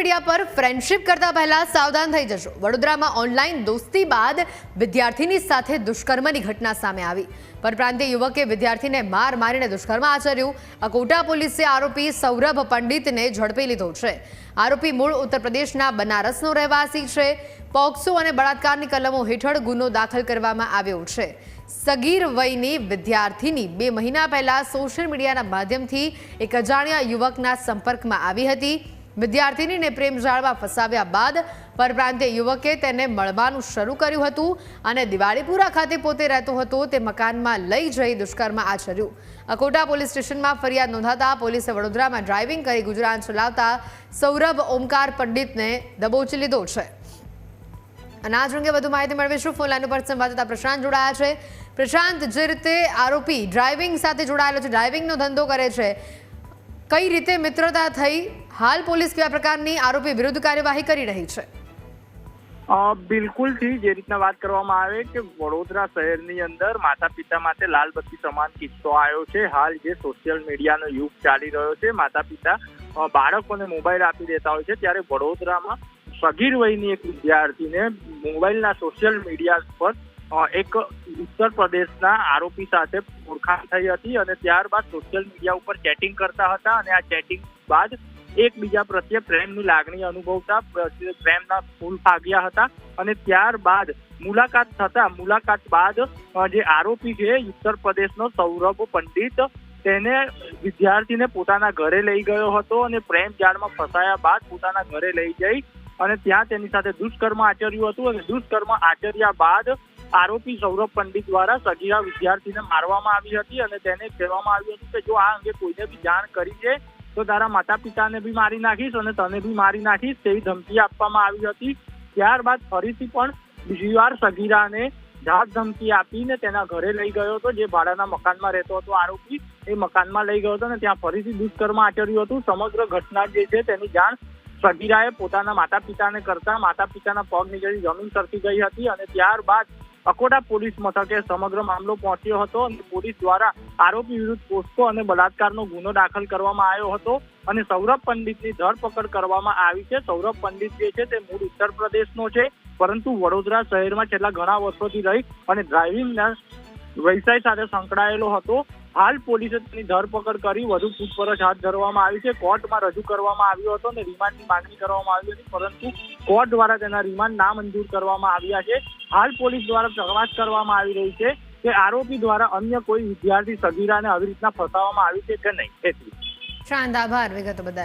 Media પર friendship કરતા પહેલા સાવધાન થઈ જશો। વડોદરામાં ઓનલાઈન દોસ્તી બાદ વિદ્યાર્થીની સાથે દુષ્કર્મની ઘટના સામે આવી। પરપ્રાંતીય યુવકે વિદ્યાર્થીને માર મારીને દુષ્કર્મ આચર્યું। અકોટા પોલીસે આરોપી સૌરભ પંડિતને ઝડપી લીધો છે। આરોપી મૂળ ઉત્તર પ્રદેશના બનારસનો રહેવાસી છે। પોક્સો અને બળાત્કારની કલમો હેઠળ ગુનો દાખલ કરવામાં આવ્યો છે। સગીર વયની વિદ્યાર્થીની 2 મહિના પહેલા સોશિયલ મીડિયાના માધ્યમથી એક અજાણ્યા યુવકના સંપર્કમાં આવી હતી। વિદ્યાર્થીનીને પ્રેમ જાળમાં ફસાવ્યા બાદ પરપ્રાંતીય યુવકે તેને મળવાનું શરૂ કર્યું હતું અને દિવાળીપુરા ખાતે પોતે રહેતો હતો તે મકાનમાં લઈ જઈ દુષ્કર્મ આચર્યું। અકોટા પોલીસ સ્ટેશનમાં ફરિયાદ નોંધાતા પોલીસે વડોદરામાં ડ્રાઇવિંગ કરી ગુજરાન ચલાવતા સૌરભ ઓમકાર પંડિતને દબોચી લીધો છે। અને આ અંગે વધુ માહિતી મેળવીશું। ફોન લાઈન ઉપર સંવાદદાતા પ્રશાંત જોડાયા છે। પ્રશાંત, જે રીતે આરોપી ડ્રાઇવિંગ સાથે જોડાયેલો છે, ડ્રાઇવિંગનો ધંધો કરે છે, કઈ રીતે મિત્રતા થઈ? હાલ પોલીસ કયા પ્રકારની આરોપી વિરુદ્ધ કાર્યવાહી કરી રહી છે? બિલકુલ થી જે રીતના વાત કરવામાં આવે કે વડોદરા શહેરની અંદર માતા પિતા માટે લાલ બત્તી સમાન કિસ્સો આવ્યો છે। હાલ જે સોશિયલ મીડિયાનો યુગ ચાલી રહ્યો છે, માતા પિતા બાળકોને મોબાઈલ આપી દેતા હોય છે, ત્યારે વડોદરામાં સગીર વયની એક વિદ્યાર્થીને મોબાઈલના સોશિયલ મીડિયા પર એક ઉત્તર પ્રદેશના આરોપી સાથે ઓળખાણ થઈ હતી અને ત્યારબાદ સોશિયલ મીડિયા ઉપર ચેટિંગ કરતા હતા અને આ ચેટિંગ બાદ એકબીજા પ્રત્યે પ્રેમની લાગણી અનુભવતા પ્રેમના ફૂલ ફાગ્યા હતા અને ત્યારબાદ મુલાકાત બાદ જે આરોપી છે ઉત્તર પ્રદેશનો સૌરભ પંડિત તેને વિદ્યાર્થીને પોતાના ઘરે લઈ ગયો હતો અને પ્રેમ જાળમાં ફસાયા બાદ પોતાના ઘરે લઈ જઈ અને ત્યાં તેની સાથે દુષ્કર્મ આચર્યું હતું અને દુષ્કર્મ આચર્યા બાદ આરોપી સૌરભ પંડિત દ્વારા સગીરા વિદ્યાર્થીને મારવામાં આવી હતી અને તેને કહેવામાં આવ્યું હતું કે જો આ અંગે કોઈને બી જાણ કરી છે તો તારા માતા પિતાને બી મારી નાખીશ અને તને બી મારી નાખીશ તેવી ધમકી આપવામાં આવી હતી। ત્યારબાદ ફરીથી પણ બીજી વાર સગીરાને ધાક ધમકી આપીને તેના ઘરે લઈ ગયો હતો। જે ભાડાના મકાનમાં રહેતો હતો આરોપી, એ મકાનમાં લઈ ગયો હતો અને ત્યાં ફરીથી દુષ્કર્મ આચર્યું હતું। સમગ્ર ઘટના જે છે તેની જાણ સગીરાએ પોતાના માતા પિતાને કરતા માતા પિતાના પગ નીચે જમીન સરકી ગઈ હતી અને ત્યારબાદ અકોટા પોલીસ મથકે સમગ્ર મામલો પહોંચ્યો હતો અને પોલીસ દ્વારા આરોપી વિરુદ્ધ પોસ્કો અને બળાત્કારનો ગુનો દાખલ કરવામાં આવ્યો હતો અને સૌરભ પંડિતની ધરપકડ કરવામાં આવી છે। સૌરભ પંડિત જે છે તે મૂળ ઉત્તર પ્રદેશનો છે, પરંતુ વડોદરા શહેરમાં છેલ્લા ઘણા વર્ષોથી રહી અને ડ્રાઇવિંગના વ્યવસાય સાથે સંકળાયેલો હતો। હાલ પોલીસે તેની ધરપકડ કરી વધુ પૂછપરછ હાથ ધરવામાં આવી છે। કોર્ટમાં રજૂ કરવામાં આવ્યો હતો અને રિમાન્ડની માંગણી કરવામાં આવી હતી, પરંતુ કોર્ટ દ્વારા તેના રિમાન્ડ નામંજૂર કરવામાં આવ્યા છે। હાલ પોલીસ દ્વારા તપાસ કરવામાં આવી રહી છે કે આરોપી દ્વારા અન્ય કોઈ વિદ્યાર્થી સગીરાને આવી રીતના ફસાવવામાં આવી છે કે નહીં। શાંત આભાર વિગતો બદલ।